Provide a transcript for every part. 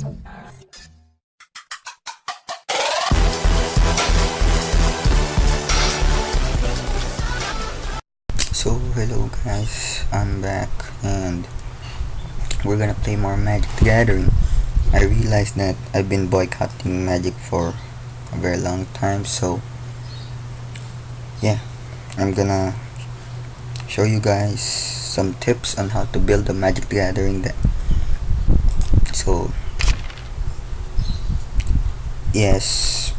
So hello guys, I'm back and we're gonna play more Magic the Gathering. I realized that I've been boycotting Magic for a very long time, so yeah, I'm gonna show you guys some tips on how to build a Magic the Gathering deck. So yes,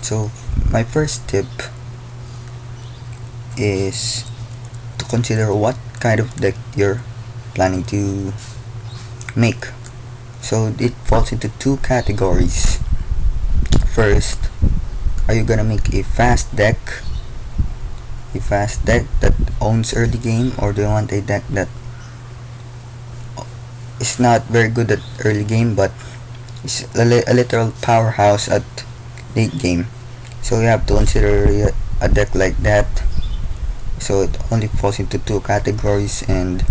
so my first tip is to consider what kind of deck you're planning to make. So it falls into two categories. First, are you gonna make a fast deck? A fast deck that owns early game, or do you want a deck that is not very good at early game but is a literal powerhouse at late game? So you have to consider a deck like that. So it only falls into two categories, and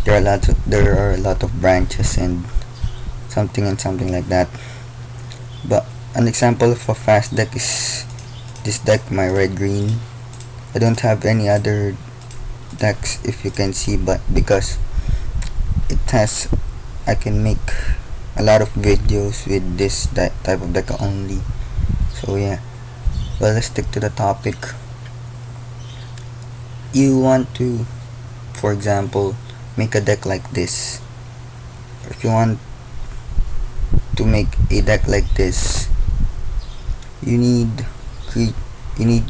there are a lot of branches and something like that. But an example of a fast deck is this deck, my red green. I don't have any other decks, if you can see, but because I can make a lot of videos with this type of deck only. So yeah, well, let's stick to the topic. You want to, for example, make a deck like this. If you want to make a deck like this, you need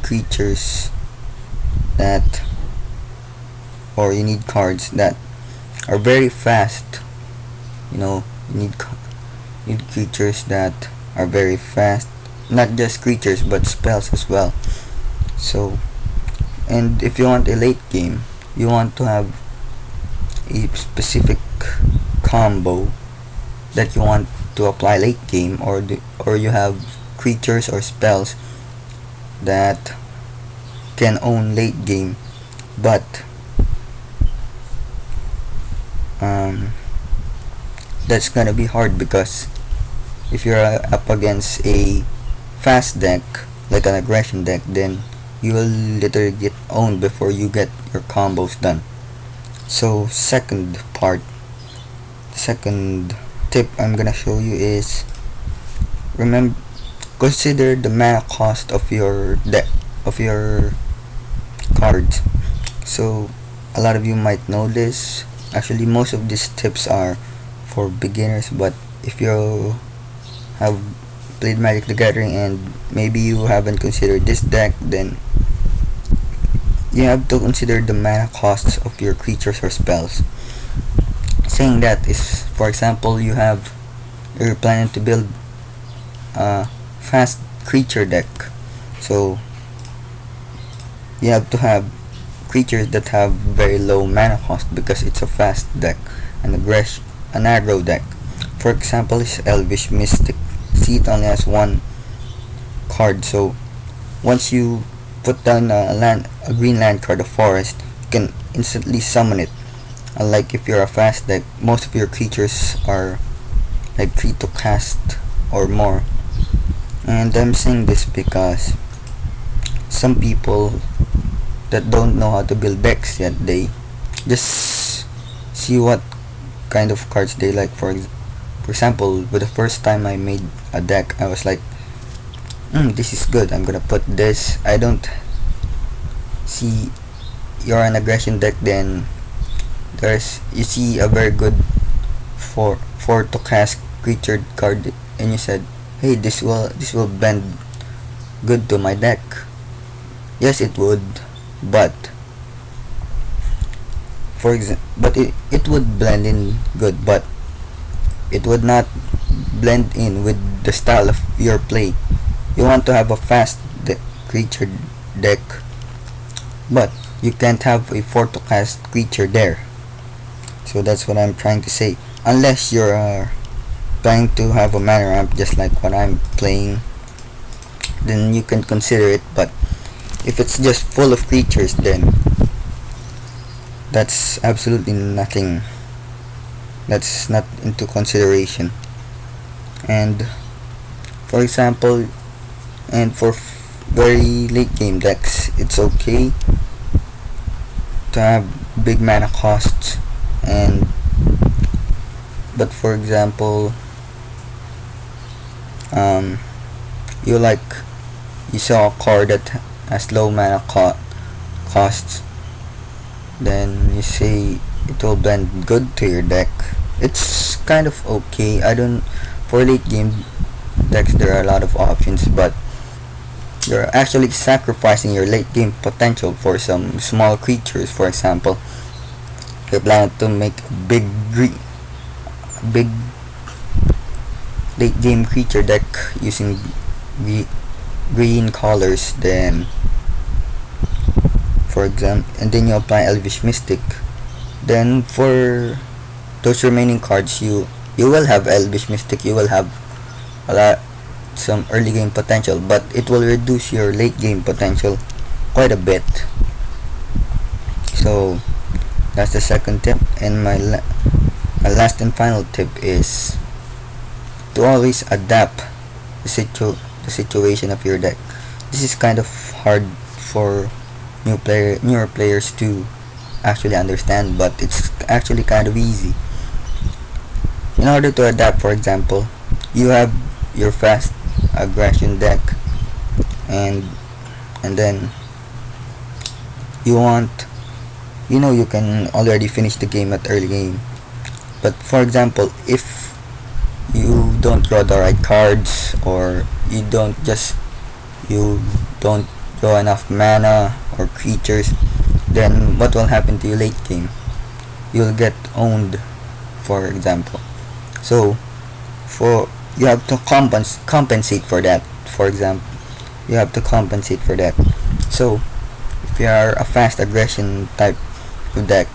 creatures that, or you need cards that are very fast. You need creatures that are very fast, not just creatures but spells as well. So, and if you want a late game, you want to have a specific combo that you want to apply late game, or you have creatures or spells that can own late game, but that's gonna be hard, because if you're up against a fast deck like an aggression deck, then you will literally get owned before you get your combos done. So second tip I'm gonna show you is, consider the mana cost of your deck, of your cards. So a lot of you might know this. Actually, most of these tips are for beginners, but if you have played Magic the Gathering and maybe you haven't considered this deck, then you have to consider the mana costs of your creatures or spells. Saying that is, for example, you're planning to build a fast creature deck, so you have to have creatures that have very low mana cost because it's a fast deck, an aggro deck. For example, is Elvish Mystic. See, it only has one card, so once you put down a green land card, a forest, you can instantly summon it. Unlike if you're a fast deck, most of your creatures are like 3 to cast or more. And I'm saying this because some people that don't know how to build decks yet, they just see what kind of cards they like. For example, with the first time I made a deck, I was like, this is good, I'm gonna put this. I don't see you're an aggression deck, then you see a very good four to cast creature card, and you said, hey, this will bend good to my deck. Yes, it would, but it would blend in good, but it would not blend in with the style of your play. You want to have a fast creature deck, but you can't have a 4 to cast creature there. So that's what I'm trying to say. Unless you're trying to have a mana ramp just like what I'm playing, then you can consider it. But if it's just full of creatures, then that's absolutely nothing. That's not into consideration. And for example, and for very late game decks, it's okay to have big mana costs. And but for example, um, you like you saw a card that has low costs, then you say it will blend good to your deck. It's kind of okay. I don't For late game decks there are a lot of options, but you're actually sacrificing your late game potential for some small creatures. For example, you're planning to make a big late game creature deck using green colors, then for example, and then you apply Elvish Mystic. Then for those remaining cards, you will have Elvish Mystic, you will have a lot some early game potential, but it will reduce your late game potential quite a bit. So that's the second tip, and my last and final tip is to always adapt the situation of your deck. This is kind of hard for newer players to actually understand, but it's actually kind of easy. In order to adapt, for example, you have your fast aggression deck, and then you want you can already finish the game at early game. But for example, if you don't draw the right cards, or you don't draw enough mana or creatures, then what will happen to you late game? You'll get owned, for example. So for you have to compensate for that. For example, you have to compensate for that. So if you are a fast aggression type of deck,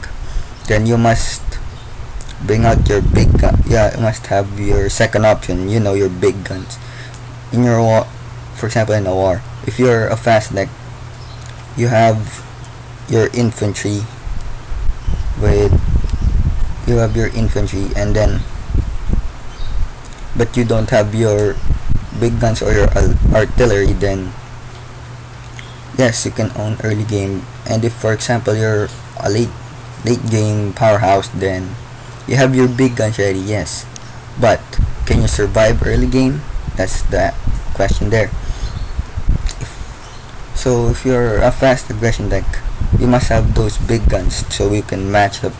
then you must bring out your big gun. Yeah, you must have your second option. Your big guns in your war. For example, in a war, if you're a fast deck, you have your infantry with and then but you don't have your big guns or your artillery, then yes, you can own early game. And if for example you're a late game powerhouse, then you have your big guns ready, yes, but can you survive early game? That's the question there. So if you're a fast aggression deck, you must have those big guns so you can match up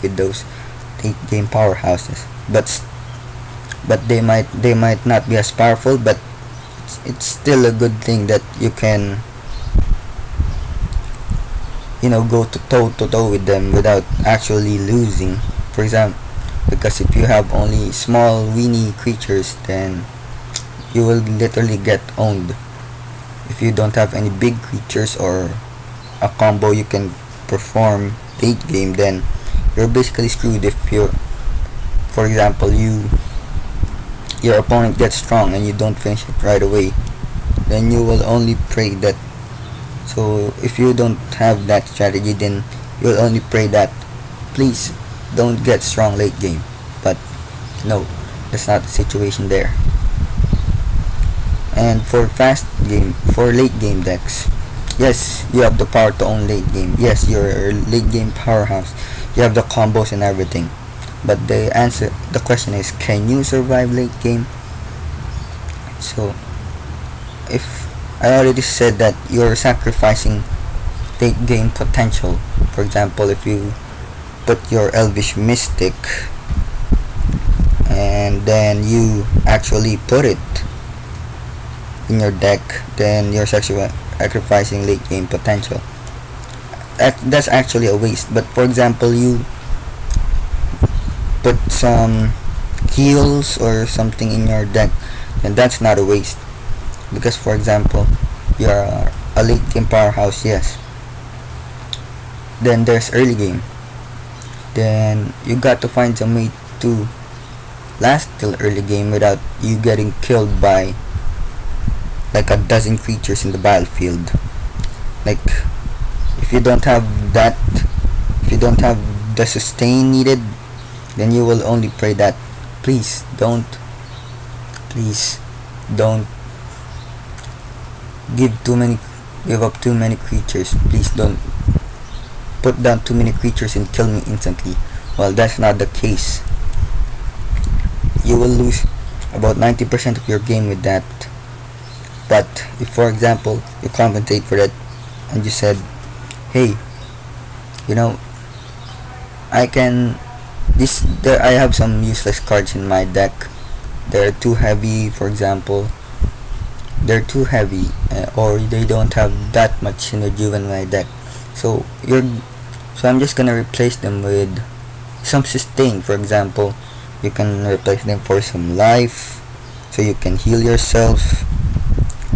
with those late game powerhouses. But they might not be as powerful, but it's still a good thing that you can go to toe with them without actually losing. For example, because if you have only small weenie creatures, then you will literally get owned. If you don't have any big creatures or a combo you can perform late game, then you're basically screwed. If for example, your opponent gets strong and you don't finish it right away, then you will only pray that. So if you don't have that strategy, then you'll only pray that please don't get strong late game. But no, that's not the situation there. And for late game decks, yes, you have the power to own late game. Yes, you're a late game powerhouse. You have the combos and everything. But the question is, can you survive late game? So if I already said that you're sacrificing late game potential. For example, if you put your Elvish Mystic and then you actually put it in your deck, then you're sacrificing late game potential. That's actually a waste. But for example, you put some heals or something in your deck, then that's not a waste. Because for example, you're a late game powerhouse, yes. Then there's early game. Then you got to find some way to last till early game without you getting killed by like a dozen creatures in the battlefield. Like if you don't have the sustain needed, then you will only pray that please don't give up too many creatures. Please don't put down too many creatures and kill me instantly. Well, that's not the case. You will lose about 90% of your game with that. But if, for example, you compensate for that and you said, hey, you know, I can this there I have some useless cards in my deck. They're too heavy, for example. They're too heavy, or they don't have that much synergy in my deck. So I'm just gonna replace them with some sustain. For example, you can replace them for some life, so you can heal yourself,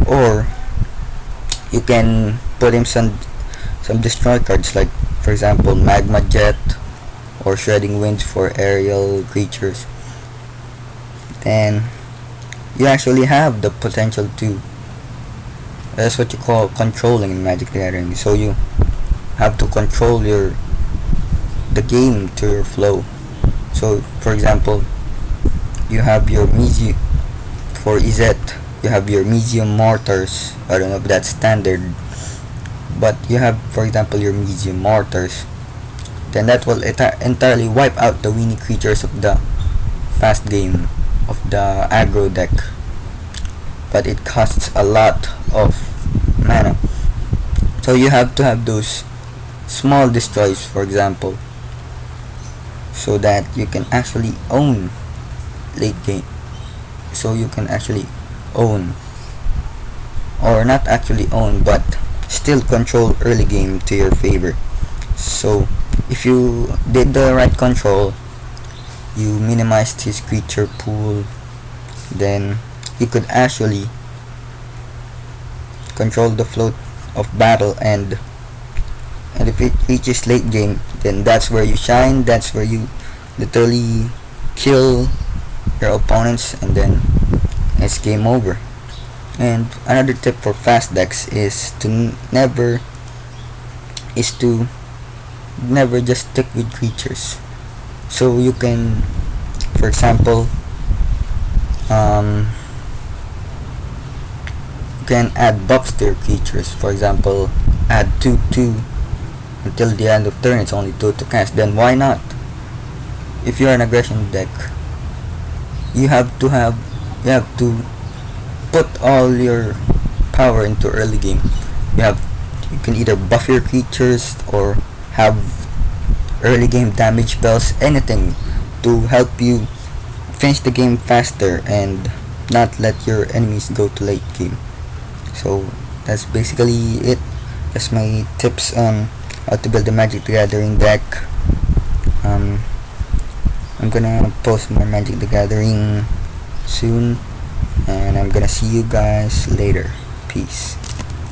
or you can put in some destroy cards, like for example magma jet or shredding winds for aerial creatures. Then you actually have the potential to, that's what you call controlling in Magic the Gathering. So you have to control the game to your flow. So for example, you have your for Izet, you have your Medium Mortars. I don't know if that's standard, but you have, for example, your Medium Mortars. Then that will entirely wipe out the weenie creatures of the fast game of the aggro deck. But it costs a lot of mana. So you have to have those small destroys, for example, so that you can actually own late game. So you can actually own, or not actually own, but still control early game to your favor. So if you did the right control, you minimized his creature pool, then you could actually control the flow of battle, and if it reaches late game, then that's where you shine. That's where you literally kill your opponents, and then it's game over. And another tip for fast decks is to never just stick with creatures. So you can, for example, you can add buffs to your creatures. For example, add 2/2 until the end of turn. It's only 2 to cast. Then why not? If you're an aggression deck, you have to put all your power into early game. You can either buff your creatures or have early game damage spells, anything to help you finish the game faster and not let your enemies go to late game. So that's basically it. That's my tips on how to build a Magic the Gathering deck. I'm gonna post more Magic the Gathering soon, and I'm gonna see you guys later. Peace.